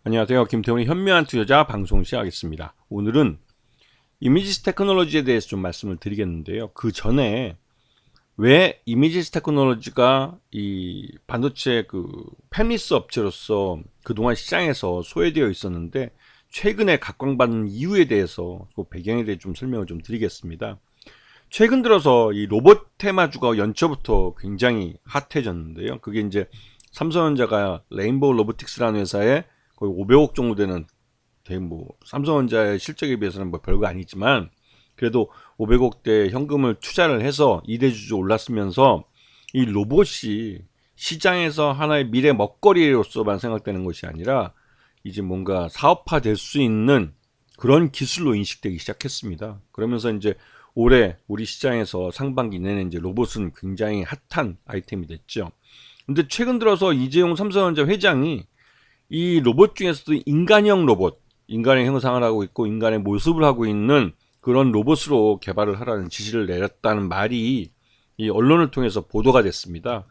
안녕하세요. 김태훈의 현명한 투자자 방송 시작하겠습니다. 오늘은 이미지스 테크놀로지에 대해서 좀 말씀을 드리겠는데요. 그 전에 왜 이미지스 테크놀로지가 이 반도체 팹리스 업체로서 그동안 시장에서 소외되어 있었는데 최근에 각광받는 이유에 대해서 그 배경에 대해 좀 설명을 좀 드리겠습니다. 최근 들어서 이 로봇 테마주가 연초부터 굉장히 핫해졌는데요. 그게 이제 삼성전자가 레인보우 로보틱스라는 회사에 거의 500억 정도 되는 삼성전자의 실적에 비해서는 뭐 별거 아니지만 그래도 500억대 현금을 투자를 해서 2대 주주 올랐으면서 이 로봇이 시장에서 하나의 미래 먹거리로서만 생각되는 것이 아니라 이제 뭔가 사업화 될 수 있는 그런 기술로 인식되기 시작했습니다. 그러면서 이제 올해 우리 시장에서 상반기 내내 이제 로봇은 굉장히 핫한 아이템이 됐죠. 근데 최근 들어서 이재용 삼성전자 회장이 이 로봇 중에서도 인간형 로봇, 인간의 형상을 하고 있고 인간의 모습을 하고 있는 그런 로봇으로 개발을 하라는 지시를 내렸다는 말이 이 언론을 통해서 보도가 됐습니다.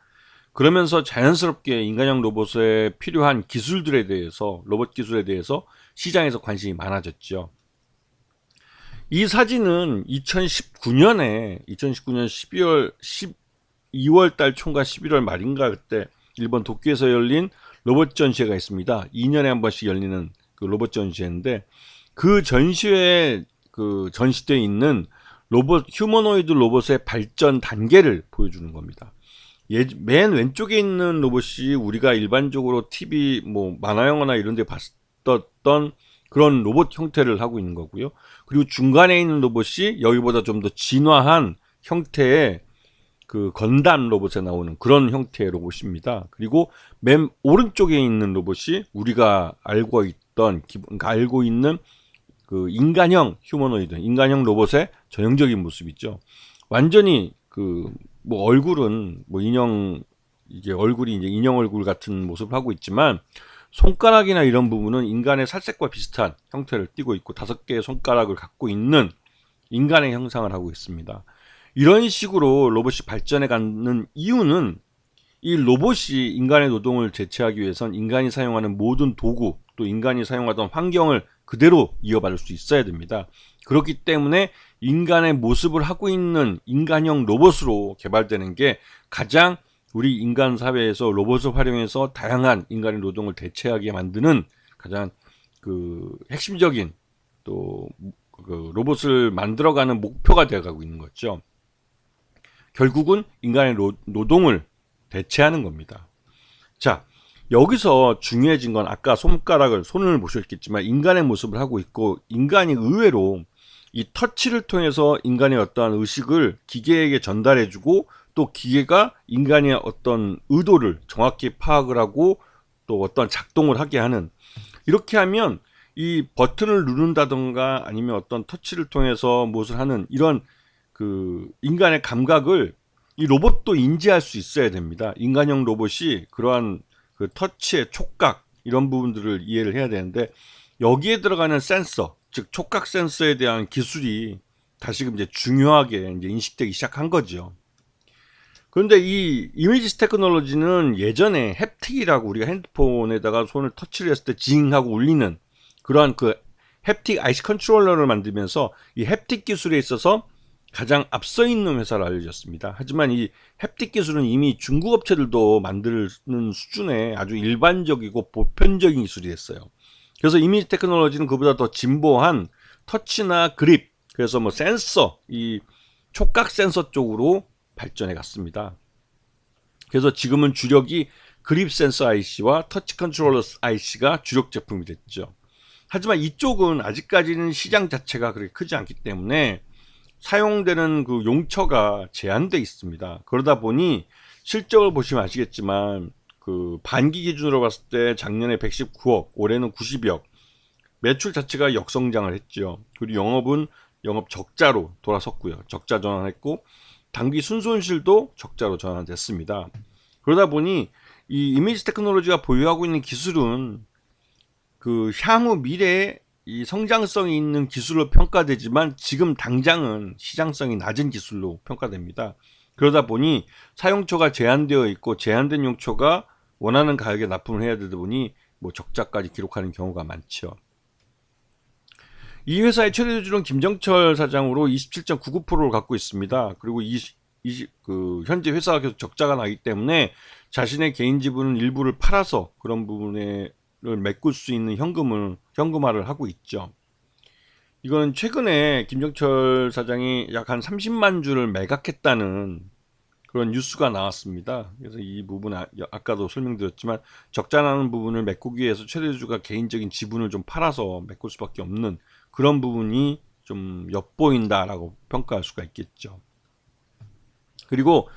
그러면서 자연스럽게 인간형 로봇에 필요한 기술들에 대해서, 로봇 기술에 대해서 시장에서 관심이 많아졌죠. 이 사진은 2019년 12월 달 총과 11월 말인가 그때 일본 도쿄에서 열린 로봇 전시회가 있습니다. 2년에 한 번씩 열리는 그 로봇 전시회인데 그 전시회에 전시되어 있는 휴머노이드 로봇의 발전 단계를 보여주는 겁니다. 맨 왼쪽에 있는 로봇이 우리가 일반적으로 TV, 만화 영화나 이런 데 봤던 그런 로봇 형태를 하고 있는 거고요. 그리고 중간에 있는 로봇이 여기보다 좀 더 진화한 형태의 그 건담 로봇에 나오는 그런 형태의 로봇입니다. 그리고 맨 오른쪽에 있는 로봇이 우리가 알고 있는 그 인간형 휴머노이드, 인간형 로봇의 전형적인 모습이죠. 완전히 얼굴은 얼굴이 이제 인형 얼굴 같은 모습을 하고 있지만 손가락이나 이런 부분은 인간의 살색과 비슷한 형태를 띠고 있고 5개의 손가락을 갖고 있는 인간의 형상을 하고 있습니다. 이런 식으로 로봇이 발전해 가는 이유는 이 로봇이 인간의 노동을 대체하기 위해선 인간이 사용하는 모든 도구 또 인간이 사용하던 환경을 그대로 이어받을 수 있어야 됩니다. 그렇기 때문에 인간의 모습을 하고 있는 인간형 로봇으로 개발되는 게 가장 우리 인간 사회에서 로봇을 활용해서 다양한 인간의 노동을 대체하게 만드는 가장 핵심적인 또 로봇을 만들어가는 목표가 되어가고 있는 거죠. 결국은 인간의 노동을 대체하는 겁니다. 자, 여기서 중요해진 건 아까 손을 보셨겠지만 인간의 모습을 하고 있고 인간이 의외로 이 터치를 통해서 인간의 어떠한 의식을 기계에게 전달해주고 또 기계가 인간의 어떤 의도를 정확히 파악을 하고 또 어떤 작동을 하게 하는, 이렇게 하면 이 버튼을 누른다던가 아니면 어떤 터치를 통해서 무엇을 하는 이런 인간의 감각을 이 로봇도 인지할 수 있어야 됩니다. 인간형 로봇이 그러한 터치의 촉각 이런 부분들을 이해를 해야 되는데 여기에 들어가는 센서, 즉 촉각 센서에 대한 기술이 다시금 이제 중요하게 이제 인식되기 시작한 거죠. 그런데 이 이미지스 테크놀로지는 예전에 햅틱이라고 우리가 핸드폰에다가 손을 터치를 했을 때 징하고 울리는 그러한 햅틱 IC 컨트롤러를 만들면서 이 햅틱 기술에 있어서 가장 앞서 있는 회사로 알려졌습니다. 하지만 이 햅틱 기술은 이미 중국 업체들도 만드는 수준의 아주 일반적이고 보편적인 기술이 됐어요. 그래서 이미지 테크놀로지는 그보다 더 진보한 터치나 그립, 그래서 센서, 이 촉각 센서 쪽으로 발전해 갔습니다. 그래서 지금은 주력이 그립 센서 IC와 터치 컨트롤러 IC가 주력 제품이 됐죠. 하지만 이쪽은 아직까지는 시장 자체가 그렇게 크지 않기 때문에 사용되는 용처가 제한되어 있습니다. 그러다 보니 실적을 보시면 아시겠지만 반기 기준으로 봤을 때 작년에 119억, 올해는 92억, 매출 자체가 역성장을 했죠. 그리고 영업 적자로 돌아섰고요. 적자 전환했고 단기 순손실도 적자로 전환됐습니다. 그러다 보니 이 이미지 테크놀로지가 보유하고 있는 기술은 향후 미래에 이 성장성이 있는 기술로 평가되지만 지금 당장은 시장성이 낮은 기술로 평가됩니다. 그러다 보니 사용처가 제한되어 있고 제한된 용처가 원하는 가격에 납품을 해야 되다 보니 뭐 적자까지 기록하는 경우가 많죠. 이 회사의 최대 주주는 김정철 사장으로 27.99%를 갖고 있습니다. 그리고 현재 회사가 계속 적자가 나기 때문에 자신의 개인 지분은 일부를 팔아서 그런 부분을 메꿀 수 있는 현금화를 하고 있죠. 이거는 최근에 김정철 사장이 약 한 30만 주를 매각했다는 그런 뉴스가 나왔습니다. 그래서 이 부분 아까도 설명드렸지만 적자 나는 부분을 메꾸기 위해서 최대주주가 개인적인 지분을 좀 팔아서 메꿀 수밖에 없는 그런 부분이 좀 엿보인다라고 평가할 수가 있겠죠. 그리고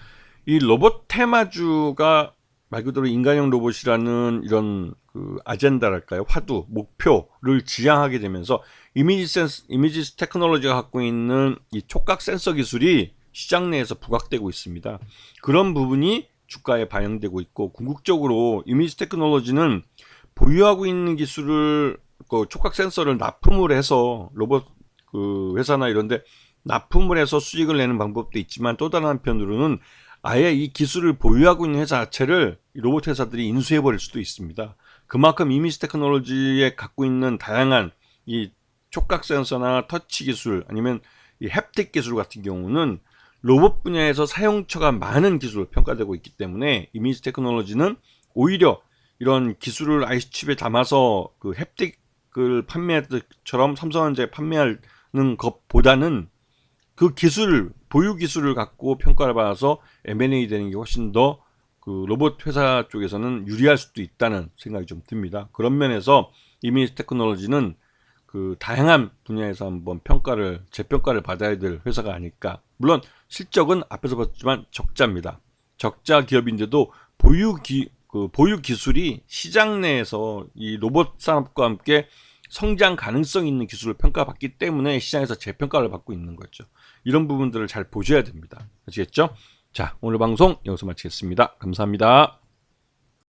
이 로봇 테마주가 말 그대로 인간형 로봇이라는 이런 그 아젠다랄까요, 화두, 목표를 지향하게 되면서 이미지 테크놀로지가 갖고 있는 이 촉각 센서 기술이 시장 내에서 부각되고 있습니다. 그런 부분이 주가에 반영되고 있고, 궁극적으로 이미지 테크놀로지는 보유하고 있는 기술을 그 촉각 센서를 납품을 해서 로봇 그 회사나 이런데 납품을 해서 수익을 내는 방법도 있지만, 또 다른 한편으로는 아예 이 기술을 보유하고 있는 회사 자체를 로봇 회사들이 인수해 버릴 수도 있습니다. 그만큼 이미지 테크놀로지에 갖고 있는 다양한 이 촉각 센서나 터치 기술, 아니면 이 햅틱 기술 같은 경우는 로봇 분야에서 사용처가 많은 기술로 평가되고 있기 때문에, 이미지 테크놀로지는 오히려 이런 기술을 IC칩에 담아서 그 햅틱을 판매할 때처럼 삼성전자에 판매하는 것보다는 그 기술, 보유 기술을 갖고 평가를 받아서 M&A 되는 게 훨씬 더 그 로봇 회사 쪽에서는 유리할 수도 있다는 생각이 좀 듭니다. 그런 면에서 이미지 테크놀로지는 그 다양한 분야에서 한번 재평가를 받아야 될 회사가 아닐까. 물론 실적은 앞에서 봤지만 적자입니다. 적자 기업인데도 보유 기술이 시장 내에서 이 로봇 산업과 함께 성장 가능성 있는 기술을 평가받기 때문에 시장에서 재평가를 받고 있는 거죠. 이런 부분들을 잘 보셔야 됩니다. 아시겠죠? 자, 오늘 방송 여기서 마치겠습니다. 감사합니다.